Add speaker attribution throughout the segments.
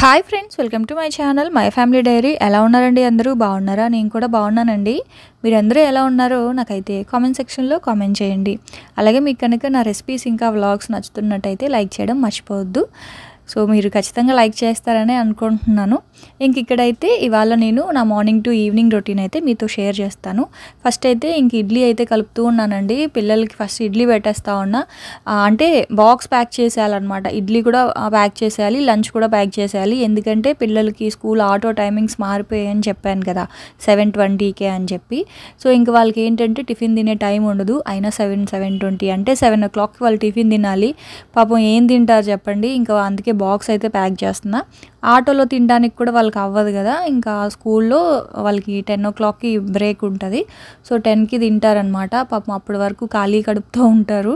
Speaker 1: Hi friends, welcome to my channel my family dairy. ఎలా ఉన్నారండి? అందరూ బాగున్నారా? నేను కూడా బాగున్నానండి. మీరందరూ ఎలా ఉన్నారో నాకైతే కామెంట్ సెక్షన్లో కామెంట్ చేయండి. అలాగే మీకు కనుక నా రెసిపీస్ ఇంకా వ్లాగ్స్ నచ్చుతున్నట్టయితే లైక్ చేయడం మర్చిపోవద్దు. సో మీరు ఖచ్చితంగా లైక్ చేస్తారని అనుకుంటున్నాను. ఇక్కడైతే ఇవాళ నేను నా మార్నింగ్ టు ఈవినింగ్ రొటీన్ అయితే మీతో షేర్ చేస్తాను. ఫస్ట్ అయితే ఇడ్లీ అయితే కలుపుతూ ఉన్నానండి. పిల్లలకి ఫస్ట్ ఇడ్లీ పెట్టేస్తా ఉన్నా. అంటే బాక్స్ ప్యాక్ చేసేయాలన్నమాట. ఇడ్లీ కూడా ప్యాక్ చేసేయాలి, లంచ్ కూడా ప్యాక్ చేసేయాలి. ఎందుకంటే పిల్లలకి స్కూల్ ఆటో టైమింగ్స్ మారిపోయాయని చెప్పాను కదా, 7:20కే అని చెప్పి. సో వాళ్ళకి ఏంటంటే టిఫిన్ తినే టైం ఉండదు. అయినా 7:20 అంటే 7 o'clockకి వాళ్ళు టిఫిన్ తినాలి. పాపం ఏం తింటారు చెప్పండి. అందుకే బాక్స్ అయితే ప్యాక్ చేస్తున్నా. ఆటోలో తినడానికి కూడా వాళ్ళకి అవ్వదు కదా. స్కూల్లో వాళ్ళకి 10 o'clockకి బ్రేక్ ఉంటుంది. సో 10కి తింటారనమాట. పాపం అప్పటి వరకు ఖాళీ కడుపుతూ ఉంటారు.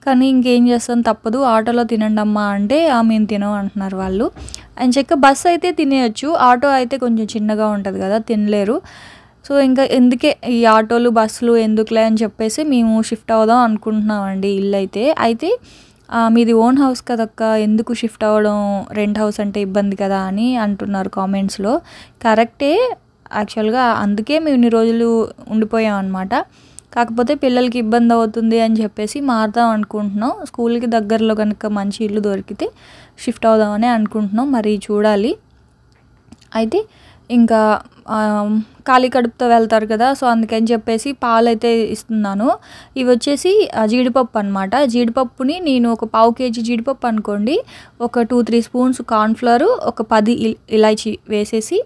Speaker 1: కానీ ఇంకేం చేస్తాం, తప్పదు. ఆటోలో తినండి అమ్మా అంటే మేము తినం అంటున్నారు వాళ్ళు. బస్సు అయితే తినేయచ్చు, ఆటో అయితే కొంచెం చిన్నగా ఉంటుంది కదా, తినలేరు. సో ఎందుకే ఈ ఆటోలు బస్సులు ఎందుకులే అని చెప్పేసి మేము షిఫ్ట్ అవుదాం అనుకుంటున్నామండి. ఇల్లు అయితే మీది ఓన్ హౌస్ కదక్క, ఎందుకు షిఫ్ట్ అవ్వడం, రెంట్ హౌస్ అంటే ఇబ్బంది కదా అని అంటున్నారు కామెంట్స్లో. కరెక్టే యాక్చువల్గా, అందుకే మేము ఇన్ని రోజులు ఉండిపోయాం అనమాట. కాకపోతే పిల్లలకి ఇబ్బంది అవుతుంది అని చెప్పేసి మారుదాం అనుకుంటున్నాం. స్కూల్కి దగ్గరలో కనుక మంచి ఇల్లు దొరికితే షిఫ్ట్ అవుదామని అనుకుంటున్నాం. మరి చూడాలి. అయితే ఖాళీ కడుపుతో వెళ్తారు కదా. సో అందుకని చెప్పేసి పాలైతే ఇస్తున్నాను. ఇవి వచ్చేసి జీడిపప్పు అనమాట. జీడిపప్పుని నేను ఒక 1/2 kg జీడిపప్పు అనుకోండి, ఒక 2-3 స్పూన్స్ కార్న్ఫ్లవర్, ఒక 10 ఇలాచీ వేసేసి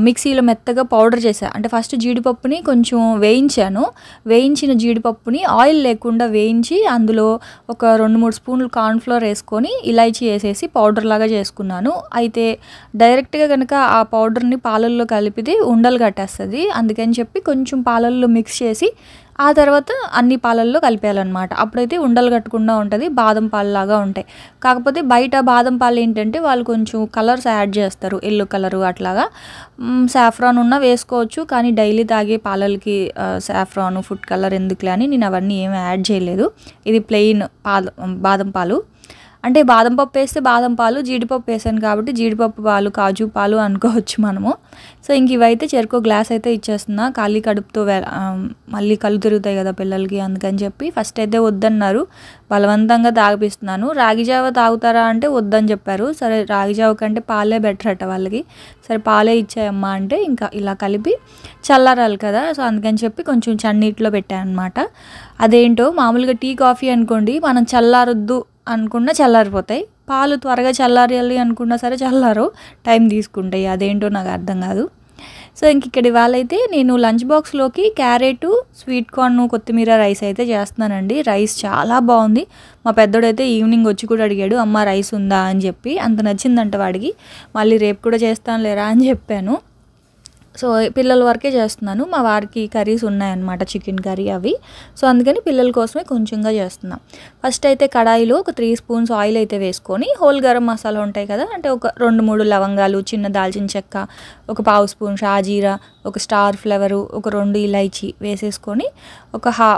Speaker 1: మిక్సీలో మెత్తగా పౌడర్ చేశాను. అంటే ఫస్ట్ జీడిపప్పుని కొంచెం వేయించాను. వేయించిన జీడిపప్పుని ఆయిల్ లేకుండా వేయించి అందులో ఒక 2-3 స్పూన్లు కార్న్ఫ్లవర్ వేసుకొని ఇలాచీ వేసేసి పౌడర్ లాగా చేసుకున్నాను. అయితే డైరెక్ట్గా కనుక ఆ పౌడర్ని పాలల్లో కలిపితే ఉండలు కట్టేస్తుంది. అందుకని చెప్పి కొంచెం పాలల్లో మిక్స్ చేసి ఆ తర్వాత అన్ని పాలల్లో కలిపేయాలన్నమాట. అప్పుడైతే ఉండలు కట్టకుండా ఉంటుంది, బాదం పాలు లాగా ఉంటాయి. కాకపోతే బయట బాదం పాలు ఏంటంటే వాళ్ళు కొంచెం కలర్స్ యాడ్ చేస్తారు, ఎల్లో కలరు అట్లాగా. సాఫ్రాన్ ఉన్నా వేసుకోవచ్చు, కానీ డైలీ తాగే పాలలకి సాఫ్రాన్ ఫుడ్ కలర్ ఎందుకులే అని నేను అవన్నీ ఏమీ యాడ్ చేయలేదు. ఇది ప్లెయిన్ బాదం పాలు. అంటే బాదం పప్పు వేస్తే బాదం పాలు, జీడిపప్పు వేసాను కాబట్టి జీడిపప్పు పాలు, కాజు పాలు అనుకోవచ్చు మనము. సో ఇవైతే చెరుకో గ్లాస్ అయితే ఇచ్చేస్తున్నా. ఖాళీ కడుపుతో మళ్ళీ కళ్ళు తిరుగుతాయి కదా పిల్లలకి, అందుకని చెప్పి ఫస్ట్ అయితే వద్దన్నారు. బలవంతంగా తాగిపిస్తున్నాను. రాగి జావ తాగుతారా అంటే వద్దని చెప్పారు. సరే రాగి జావ కంటే పాలే బెటర్ అట వాళ్ళకి. సరే పాలే ఇచ్చాయమ్మా అంటే ఇలా కలిపి చల్లారాలి కదా. సో అందుకని చెప్పి కొంచెం చన్నీటిలో పెట్టాను అనమాట. అదేంటో మామూలుగా టీ కాఫీ అనుకోండి, మనం చల్లారొద్దు అనుకున్నా చల్లారిపోతాయి. పాలు త్వరగా చల్లారాలి అనుకున్నా సరే చల్లారు, టైం తీసుకుంటాయి. అదేంటో నాకు అర్థం కాదు. సో ఇక్కడ ఇవాళ అయితే నేను లంచ్ బాక్స్లోకి క్యారెట్, స్వీట్ కార్న్, కొత్తిమీర రైస్ అయితే చేస్తున్నానండి. రైస్ చాలా బాగుంది. మా పెద్దోడైతే ఈవినింగ్ వచ్చి కూడా అడిగాడు, అమ్మ రైస్ ఉందా అని చెప్పి. అంత నచ్చిందంట వాడికి. మళ్ళీ రేపు కూడా చేస్తాను లేరా అని చెప్పాను. సో పిల్లల వరకే చేస్తున్నాను. మా వారికి కర్రీస్ ఉన్నాయన్నమాట, చికెన్ కర్రీ అవి. సో అందుకని పిల్లల కోసమే కొంచెంగా చేస్తున్నాం. ఫస్ట్ అయితే కడాయిలో ఒక 3 స్పూన్స్ ఆయిల్ అయితే వేసుకొని, హోల్ గరం మసాలా ఉంటాయి కదా, అంటే ఒక 2-3 లవంగాలు, చిన్న దాల్చిన చెక్క, ఒక 1/2 స్పూన్ షాజీరా, ఒక స్టార్ ఫ్లేవరు, ఒక 2 ఇలాచీ వేసేసుకొని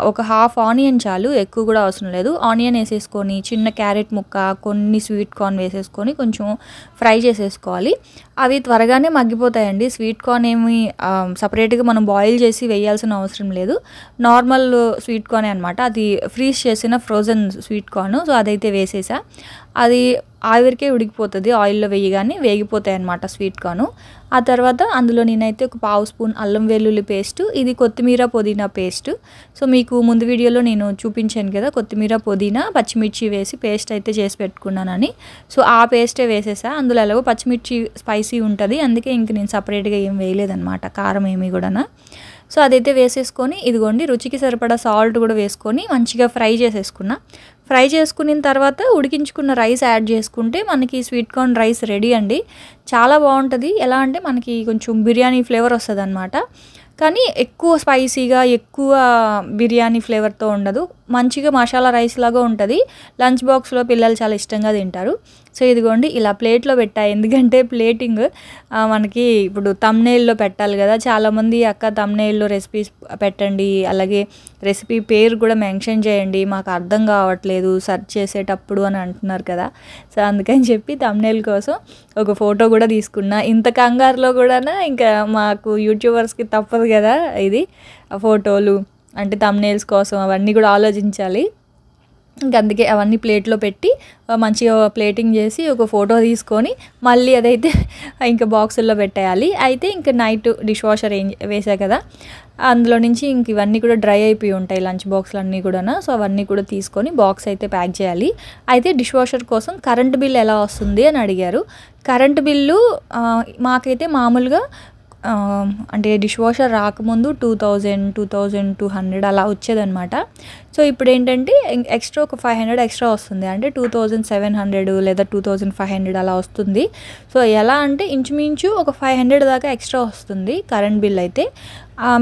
Speaker 1: ఒక హాఫ్ ఆనియన్ చాలు, ఎక్కువ కూడా అవసరం లేదు. ఆనియన్ వేసేసుకొని చిన్న క్యారెట్ ముక్క, కొన్ని స్వీట్ కార్న్ వేసేసుకొని కొంచెం ఫ్రై చేసేసుకోవాలి. అవి త్వరగానే మగ్గిపోతాయండి. స్వీట్ కార్న్ ఏమి సపరేట్గా మనం బాయిల్ చేసి వేయాల్సిన అవసరం లేదు. నార్మల్ స్వీట్ కార్న్ అనమాట, అది ఫ్రీజ్ చేసిన ఫ్రోజన్ స్వీట్ కార్న్. సో అదైతే వేసేసా. అది ఆవిరికే ఉడికిపోతుంది, ఆయిల్లో వేయగానే వేగిపోతాయి అన్నమాట స్వీట్ కార్న్. ఆ తర్వాత అందులో నేనైతే ఒక 1/2 స్పూన్ అల్లం వెల్లుల్లి పేస్ట్, ఇది కొత్తిమీర పుదీనా పేస్ట్. సో మీకు ముందు వీడియోలో నేను చూపించాను కదా, కొత్తిమీర పుదీనా పచ్చిమిర్చి వేసి పేస్ట్ అయితే చేసి పెట్టుకున్నానని. సో ఆ పేస్టే వేసేసా. అందులో ఎలాగో పచ్చిమిర్చి స్పైసీ ఉంటుంది, అందుకే నేను సపరేట్గా ఏం వేయలేదన్నమాట, కారం ఏమి కూడా. సో అదైతే వేసేసుకొని ఇదిగోండి రుచికి సరిపడా సాల్ట్ కూడా వేసుకొని మంచిగా ఫ్రై చేసేసుకున్నా. ఫ్రై చేసుకున్న తర్వాత ఉడికించుకున్న రైస్ యాడ్ చేసుకుంటే మనకి స్వీట్ కార్న్ రైస్ రెడీ అండి. చాలా బాగుంటుంది. ఎలా అంటే మనకి కొంచెం బిర్యానీ ఫ్లేవర్ వస్తుంది అనమాట, కానీ ఎక్కువ స్పైసీగా, ఎక్కువ బిర్యానీ ఫ్లేవర్తో ఉండదు. మంచిగా మసాలా రైస్ లాగా ఉంటుంది. లంచ్ బాక్స్లో పిల్లలు చాలా ఇష్టంగా తింటారు. సో ఇదిగోండి ఇలా ప్లేట్లో పెట్టా, ఎందుకంటే ప్లేటింగ్ మనకి ఇప్పుడు థంబ్‌నెయిల్‌లో పెట్టాలి కదా. చాలామంది అక్క థంబ్‌నెయిల్‌లో రెసిపీస్ పెట్టండి, అలాగే రెసిపీ పేరు కూడా మెన్షన్ చేయండి, మాకు అర్థం కావట్లేదు సెర్చ్ చేసేటప్పుడు అని అంటున్నారు కదా. సో అందుకని చెప్పి థంబ్‌నెయిల్ కోసం ఒక ఫోటో కూడా తీసుకున్నా. ఇంత కంగారులో కూడా ఇంకా మాకు యూట్యూబర్స్కి తప్పదు కదా ఇది ఫోటోలు అంటే థంబ్‌నెయిల్స్ కోసం అవన్నీ కూడా ఆలోచించాలి. ఇంక అందుకే అవన్నీ ప్లేట్లో పెట్టి మంచిగా ప్లేటింగ్ చేసి ఒక ఫోటో తీసుకొని మళ్ళీ అదైతే ఇంకా బాక్సుల్లో పెట్టేయాలి. అయితే ఇంక నైట్ డిష్ వాషర్ వేసా కదా, అందులో నుంచి ఇంక ఇవన్నీ కూడా డ్రై అయిపోయి ఉంటాయి లంచ్ బాక్స్లు అన్నీ కూడా. సో అవన్నీ కూడా తీసుకొని బాక్స్ అయితే ప్యాక్ చేయాలి. అయితే డిష్ వాషర్ కోసం కరెంట్ బిల్ ఎలా వస్తుంది అని అడిగారు. కరెంట్ బిల్లు మాకైతే మామూలుగా అంటే డిష్ వాషర్ రాకముందు 2200 అలా వచ్చేదనమాట. సో ఇప్పుడు ఏంటంటే ఎక్స్ట్రా ఒక 500 ఎక్స్ట్రా వస్తుంది, అంటే 2700 లేదా 2500 అలా వస్తుంది. సో ఎలా అంటే ఇంచుమించు ఒక 500 దాకా ఎక్స్ట్రా వస్తుంది కరెంట్ బిల్ అయితే.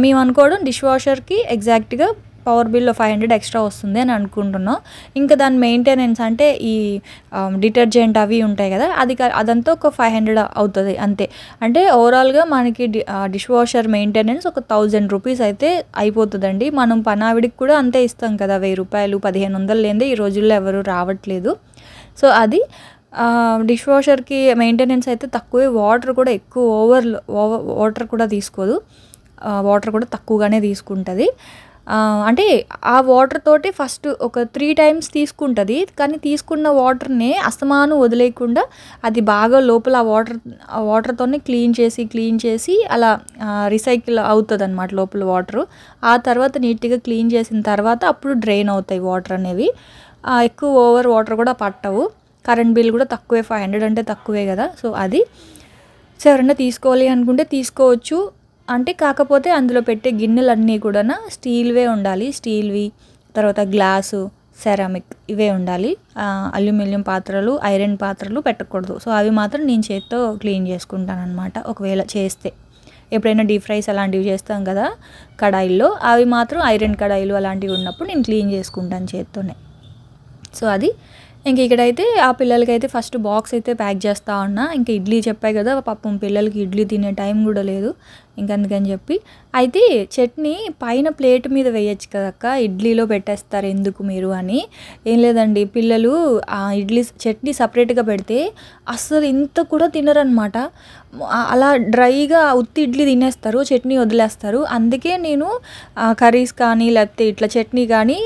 Speaker 1: మేము అనుకోవడం డిష్ వాషర్కి ఎగ్జాక్ట్గా పవర్ బిల్లో 500 ఎక్స్ట్రా వస్తుంది అని అనుకుంటున్నాం. ఇంకా దాని మెయింటెనెన్స్ అంటే ఈ డిటర్జెంట్ అవి ఉంటాయి కదా, అదంతా ఒక 500 అవుతుంది అంతే. అంటే ఓవరాల్గా మనకి డిష్ వాషర్ మెయింటెనెన్స్ ఒక 1000 రూపీస్ అయితే అయిపోతుందండి. మనం పనావిడికి కూడా అంతే ఇస్తాం కదా, 1000 రూపాయలు 1500 లేదే ఈ రోజుల్లో ఎవరు రావట్లేదు. సో అది డిష్ వాషర్కి మెయింటెనెన్స్ అయితే తక్కువే. వాటర్ కూడా ఎక్కువ వాటర్ కూడా తీసుకోదు, వాటర్ కూడా తక్కువగానే తీసుకుంటుంది. అంటే ఆ వాటర్ తోటి ఫస్ట్ ఒక 3 టైమ్స్ తీసుకుంటుంది, కానీ తీసుకున్న వాటర్ని అస్తమాను వదిలేయకుండా అది బాగా లోపల ఆ వాటర్తోనే క్లీన్ చేసి అలా రీసైకిల్ అవుతుంది అనమాట లోపల వాటరు. ఆ తర్వాత నీట్గా క్లీన్ చేసిన తర్వాత అప్పుడు డ్రైన్ అవుతాయి వాటర్ అనేవి. ఎక్కువ ఓవర్ వాటర్ కూడా పట్టవు. కరెంట్ బిల్ కూడా తక్కువే, 500 అంటే తక్కువే కదా. సో అది సో ఎవరైనా తీసుకోవాలి అనుకుంటే తీసుకోవచ్చు. అంటే కాకపోతే అందులో పెట్టే గిన్నెలన్నీ కూడా స్టీల్వే ఉండాలి, స్టీల్వి, తర్వాత గ్లాసు, సెరామిక్ ఇవే ఉండాలి. అల్యూమినియం పాత్రలు, ఐరన్ పాత్రలు పెట్టకూడదు. సో అవి మాత్రం నేను చేత్తో క్లీన్ చేసుకుంటాను అనమాట. ఒకవేళ చేస్తే ఎప్పుడైనా డీప్ ఫ్రైస్ అలాంటివి చేస్తాం కదా కడాయిల్లో, అవి మాత్రం ఐరన్ కడాయిలు అలాంటివి ఉన్నప్పుడు నేను క్లీన్ చేసుకుంటాను చేత్తోనే. సో అది ఇంక ఇక్కడైతే ఆ పిల్లలకైతే ఫస్ట్ బాక్స్ అయితే ప్యాక్ చేస్తూ ఉన్నా. ఇంకా ఇడ్లీ చెప్పాయి కదా, పాపం పిల్లలకి ఇడ్లీ తినే టైం కూడా లేదు, ఇంకందుకని చెప్పి. అయితే చట్నీ పైన ప్లేట్ మీద వేయచ్చు కదక్క, ఇడ్లీలో పెట్టేస్తారు ఎందుకు మీరు అని. ఏం లేదండి, పిల్లలు ఆ ఇడ్లీ చట్నీ సపరేట్గా పెడితే అస్సలు ఇంత కూడా తినరనమాట. అలా డ్రైగా ఉత్తి ఇడ్లీ తినేస్తారు, చట్నీ వదిలేస్తారు. అందుకే నేను కర్రీస్ కానీ లేకపోతే ఇట్లా చట్నీ కానీ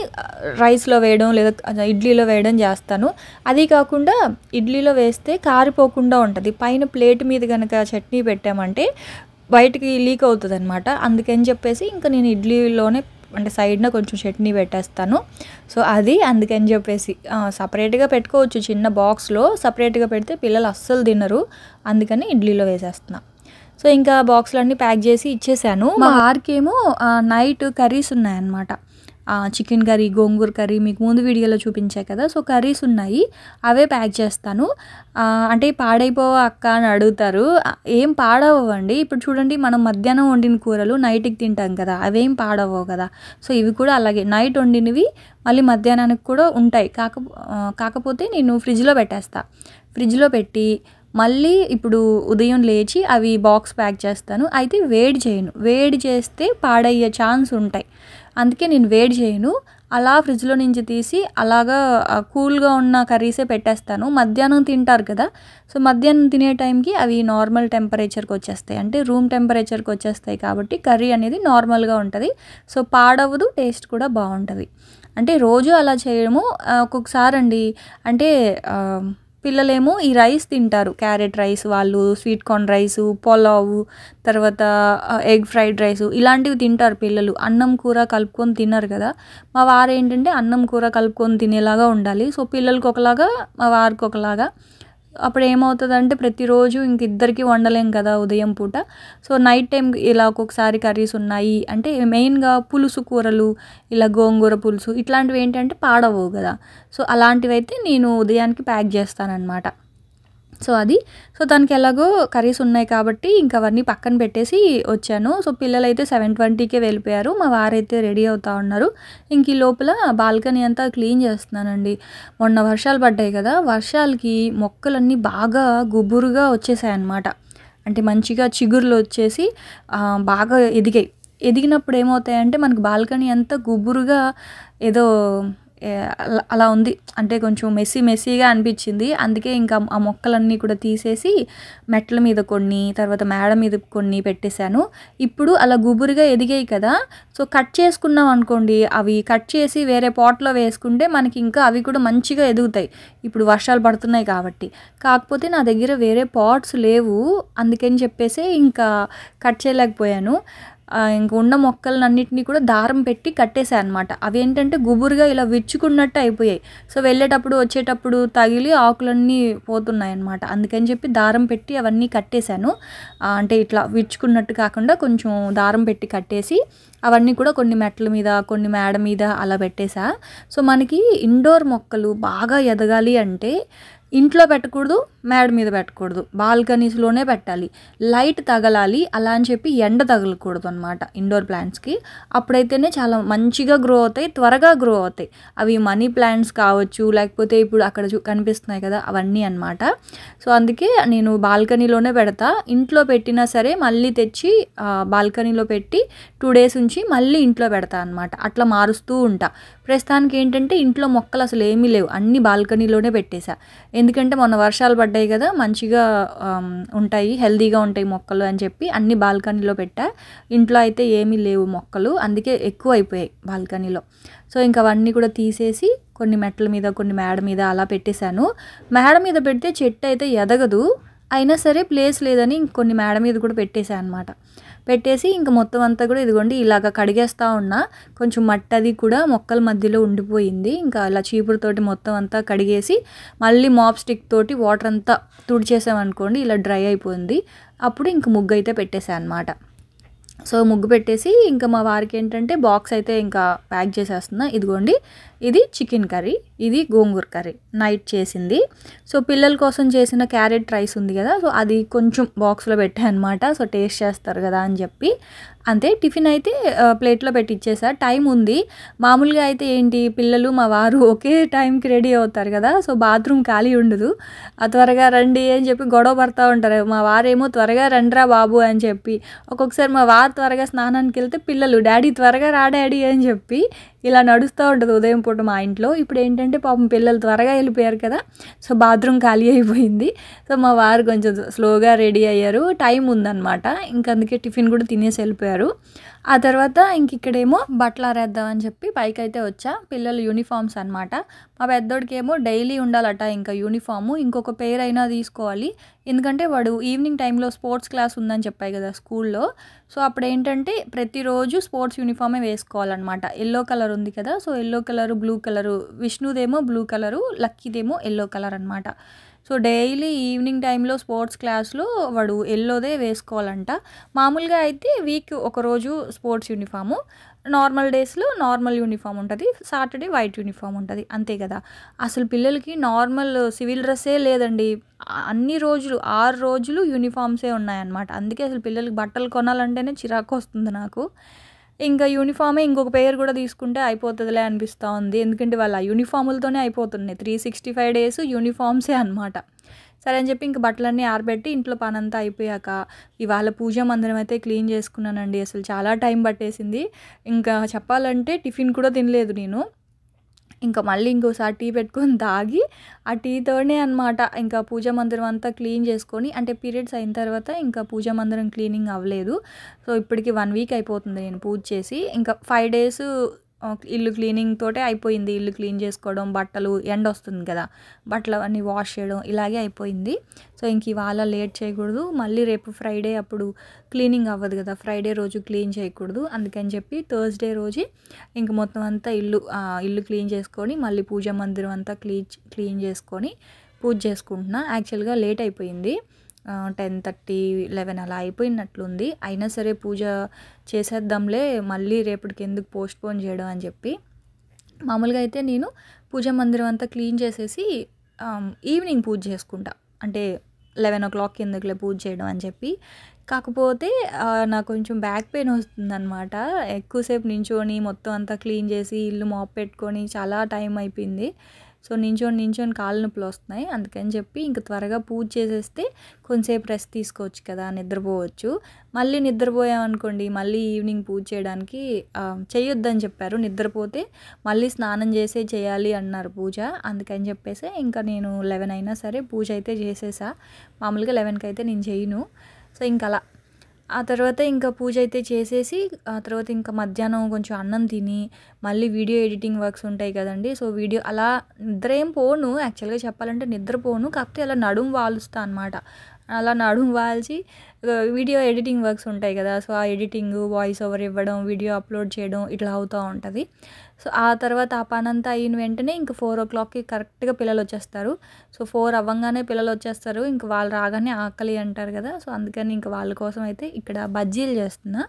Speaker 1: రైస్లో వేయడం లేదా ఇడ్లీలో వేయడం చేస్తాను. అది కాకుండా ఇడ్లీలో వేస్తే కారిపోకుండా ఉంటుంది. పైన ప్లేట్ మీద కనుక చట్నీ పెట్టామంటే బయటికి లీక్ అవుతుంది అనమాట. అందుకని చెప్పేసి ఇంకా నేను ఇడ్లీలోనే అంటే సైడ్న కొంచెం చట్నీ పెట్టేస్తాను. సో అది అందుకని చెప్పేసి సపరేట్గా పెట్టుకోవచ్చు, చిన్న బాక్స్లో సపరేట్గా పెడితే పిల్లలు అస్సలు తినరు, అందుకని ఇడ్లీలో వేసేస్తున్నా. సో ఇంకా బాక్స్లన్నీ ప్యాక్ చేసి ఇచ్చేసాను. మా వారికేమో నైట్ కర్రీస్ ఉన్నాయన్నమాట. చికెన్ కర్రీ, గోంగూర కర్రీ మీకు ముందు వీడియోలో చూపించా కదా. సో కర్రీస్ ఉన్నాయి, అవే ప్యాక్ చేస్తాను. అంటే పాడైపోవా అక్క అని అడుగుతారు. ఏం పాడవ్వండి. ఇప్పుడు చూడండి, మనం మధ్యాహ్నం వండిన కూరలు నైట్కి తింటాం కదా, అవేం పాడవవు కదా. సో ఇవి కూడా అలాగే నైట్ వండినవి మళ్ళీ మధ్యాహ్నానికి కూడా ఉంటాయి. కాకపోతే నేను ఫ్రిడ్జ్లో పెట్టేస్తా. ఫ్రిడ్జ్లో పెట్టి మళ్ళీ ఇప్పుడు ఉదయం లేచి అవి బాక్స్ ప్యాక్ చేస్తాను. అయితే వేడి చేయను, వేడి చేస్తే పాడయ్యే ఛాన్స్ ఉంటాయి, అందుకే నేను వేడి చేయను. అలా ఫ్రిడ్జ్లో నుంచి తీసి అలాగా కూల్గా ఉన్న కర్రీసే పెట్టేస్తాను. మధ్యాహ్నం తింటారు కదా, సో మధ్యాహ్నం తినే టైంకి అవి నార్మల్ టెంపరేచర్కి వచ్చేస్తాయి, అంటే రూమ్ టెంపరేచర్కి వచ్చేస్తాయి. కాబట్టి కర్రీ అనేది నార్మల్గా ఉంటుంది. సో పాడవదు, టేస్ట్ కూడా బాగుంటుంది. అంటే రోజు అలా చేయడము ఒక్కొక్కసారి అండి. అంటే పిల్లలేమో ఈ రైస్ తింటారు, క్యారెట్ రైస్, వాళ్ళు స్వీట్ కార్న్ రైసు, పులావు, తర్వాత ఎగ్ ఫ్రైడ్ రైసు ఇలాంటివి తింటారు పిల్లలు. అన్నం కూర కలుపుకొని తిన్నారు కదా. మా వారు ఏంటంటే అన్నం కూర కలుపుకొని తినేలాగా ఉండాలి. సో పిల్లలకి ఒకలాగా, మా వారికి ఒకలాగా. అప్పుడు ఏమవుతుందంటే ప్రతిరోజు ఇంక ఇద్దరికి వండలేం కదా ఉదయం పూట. సో నైట్ టైం ఇలా ఒక్కొక్కసారి కర్రీస్ ఉన్నాయి అంటే మెయిన్గా పులుసు కూరలు, ఇలా గోంగూర పులుసు ఇట్లాంటివి ఏంటంటే పాడవవు కదా. సో అలాంటివి అయితే నేను ఉదయానికి ప్యాక్ చేస్తానన్నమాట. సో అది. సో దానికి ఎలాగో కర్రీస్ ఉన్నాయి కాబట్టి ఇంక అవన్నీ పక్కన పెట్టేసి వచ్చాను. సో పిల్లలైతే 7:20కే వెళ్ళిపోయారు. మా వారైతే రెడీ అవుతా ఉన్నారు. ఇంక ఈ లోపల బాల్కనీ అంతా క్లీన్ చేస్తున్నానండి. మొన్న వర్షాలు పడ్డాయి కదా! వర్షాలకి మొక్కలన్నీ బాగా గుబురుగా వచ్చేసాయన్నమాట. అంటే మంచిగా చిగుర్లు వచ్చేసి బాగా ఎదిగాయి. ఎదిగినప్పుడు ఏమవుతాయంటే మనకు బాల్కనీ అంతా గుబురుగా ఏదో అలా ఉంది. అంటే కొంచెం మెస్సీగా అనిపించింది. అందుకే ఇంకా ఆ మొక్కలన్నీ కూడా తీసేసి మెట్ల మీద కొన్ని, తర్వాత మేడ మీద కొన్ని పెట్టేశాను. ఇప్పుడు అలా గుబురుగా ఎదిగాయి కదా! సో కట్ చేసుకున్నాం అనుకోండి, అవి కట్ చేసి వేరే పాట్‌లో వేసుకుంటే మనకి ఇంకా అవి కూడా మంచిగా ఎదుగుతాయి. ఇప్పుడు వర్షాలు పడుతున్నాయి కాబట్టి. కాకపోతే నా దగ్గర వేరే పాట్స్ లేవు. అందుకని చెప్పేసి ఇంకా కట్ చేయలేకపోయాను. ఇంక ఉన్న మొక్కలన్నిటిని కూడా దారం పెట్టి కట్టేసా అనమాట. అవేంటంటే గుబురుగా ఇలా విచ్చుకున్నట్టు అయిపోయాయి. సో వెళ్ళేటప్పుడు వచ్చేటప్పుడు తగిలి ఆకులన్నీ పోతున్నాయి అనమాట. అందుకని చెప్పి దారం పెట్టి అవన్నీ కట్టేశాను. అంటే ఇట్లా విచ్చుకున్నట్టు కాకుండా కొంచెం దారం పెట్టి కట్టేసి అవన్నీ కూడా కొన్ని మెట్ల మీద, కొన్ని మేడ మీద అలా పెట్టేశా. సో మనకి ఇండోర్ మొక్కలు బాగా ఎదగాలి అంటే ఇంట్లో పెట్టకూడదు, మేడ మీద పెట్టకూడదు, బాల్కనీస్లోనే పెట్టాలి. లైట్ తగలాలి, అలా అని చెప్పి ఎండ తగలకూడదు అనమాట ఇండోర్ ప్లాంట్స్కి. అప్పుడైతేనే చాలా మంచిగా గ్రో అవుతాయి, త్వరగా గ్రో అవుతాయి. అవి మనీ ప్లాంట్స్ కావచ్చు, లేకపోతే ఇప్పుడు అక్కడ కనిపిస్తున్నాయి కదా అవన్నీ అనమాట. సో అందుకే నేను బాల్కనీలోనే పెడతా. ఇంట్లో పెట్టినా సరే మళ్ళీ తెచ్చి బాల్కనీలో పెట్టి 2 days ఉంచి మళ్ళీ ఇంట్లో పెడతా అనమాట. అట్లా మారుస్తూ ఉంటా. ప్రస్తుతానికి ఏంటంటే ఇంట్లో మొక్కలు అసలు ఏమీ లేవు, అన్నీ బాల్కనీలోనే పెట్టేశా. ఎందుకంటే మొన్న వర్షాలు పడ్డాయి కదా, మంచిగా ఉంటాయి, హెల్తీగా ఉంటాయి మొక్కలు అని చెప్పి అన్ని బాల్కనీలో పెట్టా. ఇంట్లో అయితే ఏమీ లేవు మొక్కలు, అందుకే ఎక్కువ అయిపోయాయి బాల్కనీలో. సో ఇంక అవన్నీ కూడా తీసేసి కొన్ని మెట్ల మీద, కొన్ని మేడ మీద అలా పెట్టేశాను. మేడ మీద పెడితే చెట్టు అయితే ఎదగదు, అయినా సరే ప్లేస్ లేదని ఇంకొన్ని మేడ మీద కూడా పెట్టేశాను అనమాట. పెట్టేసి ఇంక మొత్తం అంతా కూడా ఇదిగోండి ఇలాగ కడిగేస్తూ ఉన్నా. కొంచెం మట్టి అది కూడా మొక్కల మధ్యలో ఉండిపోయింది. ఇంకా ఇలా చీపురుతోటి మొత్తం అంతా కడిగేసి మళ్ళీ మాప్ స్టిక్ తోటి వాటర్ అంతా తుడిచేసామనుకోండి, ఇలా డ్రై అయిపోయింది. అప్పుడు ఇంక ముగ్గు అయితే పెట్టేశాను అనమాట. సో ముగ్గు పెట్టేసి ఇంకా మా వారికి ఏంటంటే బాక్స్ అయితే ఇంకా ప్యాక్ చేసేస్తున్నా. ఇదిగోండి ఇది చికెన్ కర్రీ, ఇది గోంగూర కర్రీ నైట్ చేసింది. సో పిల్లల కోసం చేసిన క్యారెట్ రైస్ ఉంది కదా, సో అది కొంచెం బాక్స్లో పెట్టాను అనమాట. సో టేస్ట్ చేస్తారు కదా అని చెప్పి అంతే. టిఫిన్ అయితే ప్లేట్లో పెట్టి ఇచ్చేసా. టైం ఉంది. మామూలుగా అయితే ఏంటి, పిల్లలు మా వారు ఒకే టైంకి రెడీ అవుతారు కదా, సో బాత్రూమ్ ఖాళీ ఉండదు. త్వరగా రండి అని చెప్పి గొడవ పడుతూ ఉంటారు. మా వారేమో త్వరగా రండిరా బాబు అని చెప్పి, ఒక్కొక్కసారి మా వారు త్వరగా స్నానానికి వెళ్తే పిల్లలు డాడీ త్వరగా రా డాడీ అని చెప్పి ఇలా నడుస్తూ ఉంటుంది ఉదయం పూట మా ఇంట్లో. ఇప్పుడు ఏంటంటే పాపం పిల్లలు త్వరగా వెళ్ళిపోయారు కదా, సో బాత్రూమ్ ఖాళీ అయిపోయింది. సో మా వారు కొంచెం స్లోగా రెడీ అయ్యారు, టైం ఉందన్నమాట. ఇంక అందుకే టిఫిన్ కూడా తినేసి వెళ్ళిపోయారు. ఆ తర్వాత ఇంక ఇక్కడేమో బట్టలు ఆరేద్దామని చెప్పి పైకి అయితే వచ్చా. పిల్లలు యూనిఫామ్స్ అనమాట. మా పెద్దోడికి ఏమో డైలీ ఉండాలట ఇంకా యూనిఫాము, ఇంకొక పేర్ అయినా తీసుకోవాలి. ఎందుకంటే వాడు ఈవినింగ్ టైంలో స్పోర్ట్స్ క్లాస్ ఉందని చెప్పాయి కదా స్కూల్లో. సో అప్పుడు ఏంటంటే ప్రతిరోజు స్పోర్ట్స్ యూనిఫామే వేసుకోవాలన్నమాట. ఎల్లో కలర్ ఉంది కదా, so yellow colour, blue colour, విష్ణుదేమో బ్లూ కలరు, లక్కీదేమో ఎల్లో కలర్ అనమాట. సో డైలీ ఈవినింగ్ టైంలో స్పోర్ట్స్ క్లాస్లో వాడు ఎల్లోదే వేసుకోవాలంట. మామూలుగా అయితే వీక్ ఒకరోజు స్పోర్ట్స్ యూనిఫాము, నార్మల్ డేస్లో నార్మల్ యూనిఫామ్ ఉంటుంది, సాటర్డే వైట్ యూనిఫామ్ ఉంటుంది, అంతే కదా. అసలు పిల్లలకి నార్మల్ సివిల్ డ్రెస్సే లేదండి. అన్ని రోజులు 6 రోజులు యూనిఫామ్సే ఉన్నాయన్నమాట. అందుకే అసలు పిల్లలకి బట్టలు కొనాలంటేనే చిరాకు వస్తుంది నాకు. ఇంకా యూనిఫామే ఇంకొక పేరు కూడా తీసుకుంటే అయిపోతుందిలే అనిపిస్తూ ఉంది. ఎందుకంటే వాళ్ళ యూనిఫాములతోనే అయిపోతున్నాయి. 365 days యూనిఫామ్సే అనమాట. సరే అని చెప్పి ఇంక బట్టలన్నీ ఆరబెట్టి ఇంట్లో పనంతా అయిపోయాక ఇవాళ పూజా మందిరం అయితే క్లీన్ చేసుకున్నానండి. అసలు చాలా టైం పట్టేసింది. ఇంకా చెప్పాలంటే టిఫిన్ కూడా తినలేదు నేను. ఇంకా మళ్ళీ ఇంకోసారి టీ పెట్టుకొని తాగి ఆ టీతోనే అనమాట ఇంకా పూజా మందిరం అంతా క్లీన్ చేసుకొని, అంటే పీరియడ్స్ అయిన తర్వాత ఇంకా పూజా మందిరం క్లీనింగ్ అవ్వలేదు. సో ఇప్పటికి 1 week అయిపోతుంది నేను పూజ చేసి. ఇంకా 5 days ఇల్లు క్లీనింగ్ తోటే అయిపోయింది. ఇల్లు క్లీన్ చేసుకోవడం, బట్టలు ఎండ వస్తుంది కదా, బట్టలు అవన్నీ వాష్ చేయడం ఇలాగే అయిపోయింది. సో ఇంక ఇవాళ లేట్ చేయకూడదు, మళ్ళీ రేపు ఫ్రైడే అప్పుడు క్లీనింగ్ అవ్వదు కదా, ఫ్రైడే రోజు క్లీన్ చేయకూడదు. అందుకని చెప్పి థర్స్డే రోజే ఇంక మొత్తం అంతా ఇల్లు క్లీన్ చేసుకొని మళ్ళీ పూజా మందిరం అంతా క్లీన్ చేసుకొని పూజ చేసుకుంటున్నా. యాక్చువల్గా లేట్ అయిపోయింది, 10:30, 11 అలా అయిపోయినట్లుంది. అయినా సరే పూజ చేసేద్దాంలే, మళ్ళీ రేపటికి ఎందుకు పోస్ట్పోన్ చేయడం అని చెప్పి మామూలుగా అయితే నేను పూజా మందిరం అంతా క్లీన్ చేసేసి ఈవినింగ్ పూజ చేసుకుంటా. అంటే 11:00 ఎందుకులే పూజ చేయడం అని చెప్పి. కాకపోతే నాకు కొంచెం బ్యాక్ పెయిన్ వస్తుందనమాట. ఎక్కువసేపు నించొని మొత్తం అంతా క్లీన్ చేసి ఇల్లు మాప్ పెట్టుకొని చాలా టైం అయిపోయింది. సో నించొని కాళ్ళు నొప్పులు వస్తున్నాయి. అందుకని చెప్పి ఇంక త్వరగా పూజ చేసేస్తే కొంచెంసేపు రెస్ట్ తీసుకోవచ్చు కదా, నిద్రపోవచ్చు. మళ్ళీ నిద్రపోయామనుకోండి మళ్ళీ ఈవినింగ్ పూజ చేయడానికి చేయొద్దని చెప్పారు. నిద్రపోతే మళ్ళీ స్నానం చేసే చేయాలి అన్నారు పూజ. అందుకని చెప్పేసి ఇంకా నేను 11 అయినా సరే పూజ అయితే చేసేసా. మామూలుగా 11కి అయితే నేను చేయను. సో ఇంక అలా ఆ తర్వాత ఇంకా పూజ అయితే చేసేసి ఆ తర్వాత ఇంకా మధ్యాహ్నం కొంచెం అన్నం తిని మళ్ళీ వీడియో ఎడిటింగ్ వర్క్స్ ఉంటాయి కదండి. సో వీడియో అలా నిద్ర ఏం పోను, యాక్చువల్గా చెప్పాలంటే నిద్రపోను, కాకపోతే అలా నడుము వాలుస్తా అనమాట. అలా నడుము వాల్చి వీడియో ఎడిటింగ్ వర్క్స్ ఉంటాయి కదా, సో ఆ ఎడిటింగ్, వాయిస్ ఓవర్ ఇవ్వడం, వీడియో అప్లోడ్ చేయడం ఇట్లా అవుతూ ఉంటుంది. సో ఆ తర్వాత ఆ పని అంతా అయిన వెంటనే ఇంక 4:00కి కరెక్ట్గా పిల్లలు వచ్చేస్తారు. సో 4 అవ్వగానే పిల్లలు వచ్చేస్తారు. ఇంక వాళ్ళు రాగానే ఆకలి అంటారు కదా, సో అందుకని ఇంక వాళ్ళ కోసం అయితే ఇక్కడ బజ్జీలు చేస్తున్నా.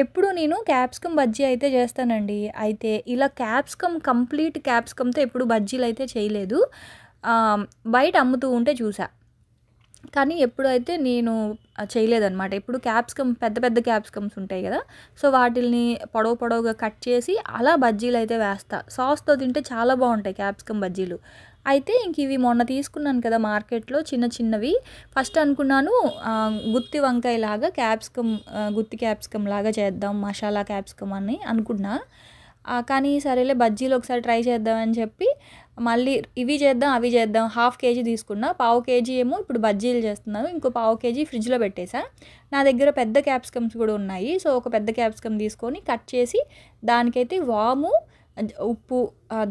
Speaker 1: ఎప్పుడు నేను క్యాప్సికమ్ బజ్జీ అయితే చేస్తానండి. అయితే ఇలా కంప్లీట్ క్యాప్సికమ్తో ఎప్పుడు బజ్జీలు అయితే చేయలేదు. బయట అమ్ముతూ ఉంటే చూసా, కానీ ఎప్పుడైతే నేను చేయలేదన్నమాట. ఎప్పుడు పెద్ద పెద్ద క్యాప్సికమ్స్ ఉంటాయి కదా, సో వాటిల్ని పొడవుగా కట్ చేసి అలా బజ్జీలు అయితే వేస్తా. సాస్తో తింటే చాలా బాగుంటాయి క్యాప్సికమ్ బజ్జీలు. అయితే ఇంక ఇవి మొన్న తీసుకున్నాను కదా మార్కెట్లో చిన్నవి. ఫస్ట్ అనుకున్నాను గుత్తి వంకాయ లాగా గుత్తి క్యాప్సికమ్ లాగా చేద్దాం, మసాలా క్యాప్సికమ్ అని అనుకున్నా. కానీ సరేలే బజ్జీలు ఒకసారి ట్రై చేద్దామని చెప్పి మళ్ళీ ఇవి చేద్దాం అవి చేద్దాం 1/2 kg తీసుకున్నా. 1/4 kg ఏమో ఇప్పుడు బజ్జీలు చేస్తున్నాను, ఇంకో 1/4 kg ఫ్రిడ్జ్లో పెట్టేసా. నా దగ్గర పెద్ద క్యాప్సికమ్స్ కూడా ఉన్నాయి. సో ఒక పెద్ద క్యాప్సికమ్ తీసుకొని కట్ చేసి దానికైతే వాము, ఉప్పు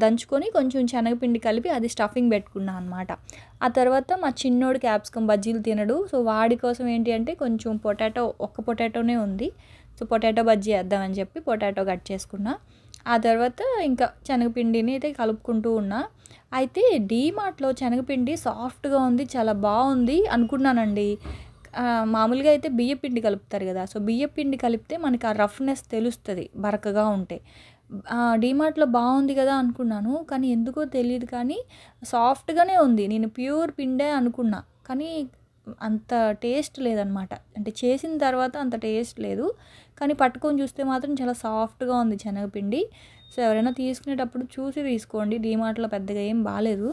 Speaker 1: దంచుకొని కొంచెం శనగపిండి కలిపి అది స్టఫింగ్ పెట్టుకున్నా అనమాట. ఆ తర్వాత మా చిన్నోడు క్యాప్సికమ్ బజ్జీలు తినడు. సో వాడి కోసం ఏంటి అంటే కొంచెం ఒక్క పొటాటోనే ఉంది. సో పొటాటో బజ్జీ వేద్దామని చెప్పి పొటాటో కట్ చేసుకున్నా. ఆ తర్వాత ఇంకా శనగపిండిని అయితే కలుపుకుంటూ ఉన్నా. అయితే డీమార్ట్లో శనగపిండి సాఫ్ట్గా ఉంది, చాలా బాగుంది అనుకున్నానండి. మామూలుగా అయితే బియ్యపిండి కలుపుతారు కదా, సో బియ్యపిండి కలిపితే మనకి ఆ రఫ్నెస్ తెలుస్తుంది బరకగా ఉంటే. డీమార్ట్లో బాగుంది కదా అనుకున్నాను, కానీ ఎందుకో తెలియదు కానీ సాఫ్ట్గానే ఉంది. నేను ప్యూర్ పిండే అనుకున్నా, కానీ అంత టేస్ట్ లేదనమాట. అంటే చేసిన తర్వాత అంత టేస్ట్ లేదు, కానీ పట్టుకొని చూస్తే మాత్రం చాలా సాఫ్ట్గా ఉంది శనగపిండి. సో ఎవరైనా తీసుకునేటప్పుడు చూసి తీసుకోండి. డీమార్ట్లో పెద్దగా ఏం బాగాలేదు,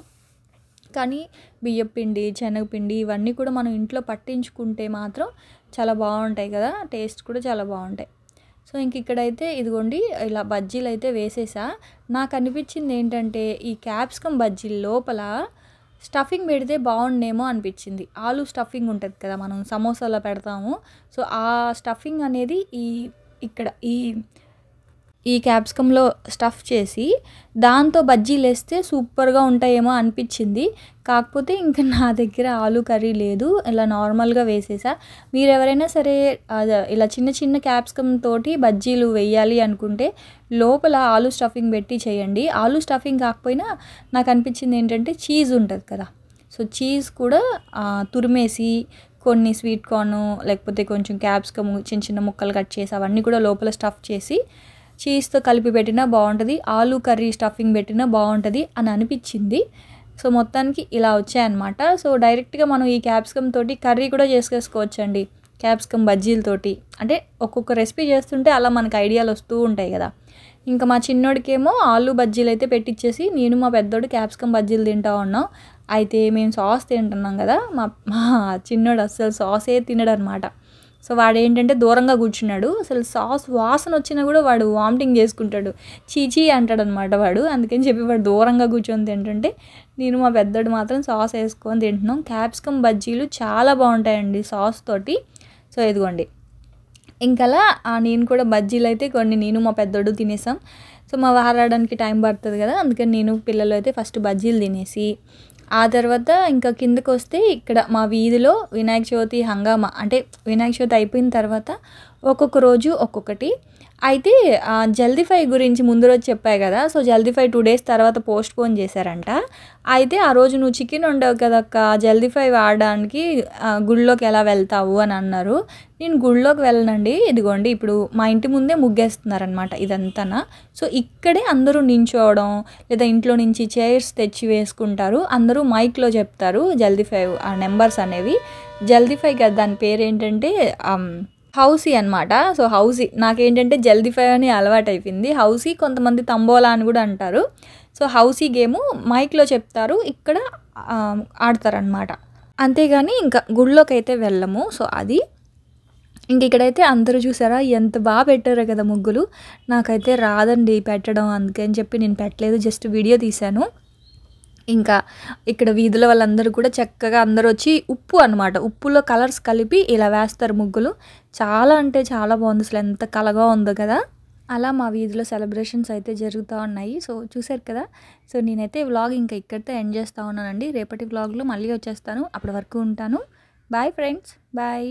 Speaker 1: కానీ బియ్యపిండి, శనగపిండి ఇవన్నీ కూడా మనం ఇంట్లో పట్టించుకుంటే మాత్రం చాలా బాగుంటాయి కదా, టేస్ట్ కూడా చాలా బాగుంటాయి. సో ఇంక ఇక్కడైతే ఇదిగోండి ఇలా బజ్జీలు అయితే వేసేసా. నాకు అనిపించింది ఏంటంటే ఈ క్యాప్సికమ్ బజ్జీల లోపల స్టఫింగ్ పెడితే బాగుండేమో అనిపించింది. ఆలు స్టఫింగ్ ఉంటుంది కదా మనం సమోసాలో పెడతాము, సో ఆ స్టఫింగ్ అనేది ఇక్కడ ఈ క్యాప్సికంలో స్టఫ్ చేసి దాంతో బజ్జీలు వేస్తే సూపర్గా ఉంటాయేమో అనిపించింది. కాకపోతే ఇంకా నా దగ్గర ఆలు కర్రీ లేదు, ఇలా నార్మల్గా వేసేసా. మీరు ఎవరైనా సరే ఇలా చిన్న క్యాప్సికమ్ తోటి బజ్జీలు వేయాలి అనుకుంటే లోపల ఆలు స్టఫింగ్ పెట్టి చేయండి. ఆలు స్టఫింగ్ కాకపోయినా నాకు అనిపించింది ఏంటంటే చీజ్ ఉంటుంది కదా, సో చీజ్ కూడా తురిమేసి కొన్ని స్వీట్ కార్న్ లేకపోతే కొంచెం క్యాప్సికమ్ చిన్న ముక్కలు కట్ చేసి అవన్నీ కూడా లోపల స్టఫ్ చేసి చీజ్తో కలిపి పెట్టినా బాగుంటుంది, ఆలు కర్రీ స్టఫింగ్ పెట్టినా బాగుంటుంది అని అనిపించింది. సో మొత్తానికి ఇలా వచ్చాయన్నమాట. సో డైరెక్ట్గా మనం ఈ క్యాప్సికమ్ తోటి కర్రీ కూడా చేసుకోవచ్చండి, క్యాప్సికమ్ బజ్జీలతోటి. అంటే ఒక్కొక్క రెసిపీ చేస్తుంటే అలా మనకు ఐడియాలు వస్తూ ఉంటాయి కదా. ఇంకా మా చిన్నోడికేమో ఆలు బజ్జీలు అయితే పెట్టించేసి నేను మా పెద్దోడు క్యాప్సికమ్ బజ్జీలు తింటా ఉన్నాం. అయితే మేము సాస్ తింటున్నాం కదా, మా చిన్నోడు అస్సలు సాసే తినడు అనమాట. సో వాడు ఏంటంటే దూరంగా కూర్చున్నాడు, అసలు సాస్ వాసన వచ్చినా కూడా వాడు వామిటింగ్ చేసుకుంటాడు, చీచీ అంటాడు అనమాట వాడు. అందుకని చెప్పి వాడు దూరంగా కూర్చొని తింటుంటే నేను మా పెద్దోడు మాత్రం సాస్ వేసుకొని తింటున్నాం. క్యాప్సికమ్ బజ్జీలు చాలా బాగుంటాయండి సాస్ తోటి. సో ఇదిగోండి ఇంకలా నేను కూడా బజ్జీలు అయితే కొన్ని నేను మా పెద్దోడు తినేసాం. సో మా వారాడానికి టైం పడుతుంది కదా, అందుకని నేను పిల్లలు అయితే ఫస్ట్ బజ్జీలు తినేసి ఆ తర్వాత ఇంకా కిందకు వస్తే ఇక్కడ మా వీధిలో వినాయక చవితి హంగామా, అంటే వినాయక చవితి అయిపోయిన తర్వాత ఒక్కొక్క రోజు ఒక్కొక్కటి. అయితే జల్దీఫై గురించి ముందు రోజు చెప్పా కదా! సో, జల్దీఫై 2 డేస్ తర్వాత పోస్ట్‌పోన్ చేశారంట. అయితే ఆ రోజు "నువ్వు చికెన్ వండావు కదక్క! జల్దీఫై వాడడానికి గుడిలోకి ఎలా వెళ్తావు?" అని అన్నారు. నేను గుడిలోకి వెళ్ళనండి. ఇదిగోండి ఇప్పుడు మా ఇంటి ముందే ముగ్గేస్తున్నారనమాట ఇదంతాన. సో, ఇక్కడే అందరూ నించోవడం లేదా ఇంట్లో నుంచి చైర్స్ తెచ్చి వేసుకుంటారు. అందరూ మైక్‌లో చెప్తారు జల్దీఫై నంబర్స్ అనేవి. జల్దీఫై కాదు దాని పేరేంటంటే హౌసీ అనమాట. సో, హౌసీ నాకేంటంటే జల్దీఫై అని అలవాటయిపోయింది. హౌసీ కొంతమంది తంబోలా అని కూడా అంటారు. సో, హౌసీ గేము మైక్‌లో చెప్తారు. ఇక్కడ ఆడతారనమాట. అంతేగాని ఇంకా గుడిలోకైతే వెళ్ళము. సో, అది. ఇంక ఇక్కడైతే అందరూ చూసారా ఎంత బాగా పెట్టారో కదా ముగ్గులు. నాకైతే రాదండి పెట్టడం. అందుకని చెప్పి నేను పెట్టలేదు. జస్ట్ వీడియో తీశాను. ఇంకా ఇక్కడ వీధిలో వాళ్ళందరూ కూడా చక్కగా అందరూ వచ్చి ఉప్పు అనమాట. ఉప్పులో కలర్స్ కలిపి ఇలా వేస్తారు ముగ్గులు. చాలా అంటే చాలా బాగుంది. అసలు ఎంత కలగా ఉందో కదా! అలా మా వీధిలో సెలబ్రేషన్స్ అయితే జరుగుతూ ఉన్నాయి. సో, చూసారు కదా! సో, నేనైతే వ్లాగ్ ఇంకా ఇక్కడితో ఎండ్ చేస్తూ ఉన్నానండి. రేపటి వ్లాగ్‌లో మళ్ళీ వచ్చేస్తాను. అప్పటి వరకు ఉంటాను. Bye friends. బాయ్.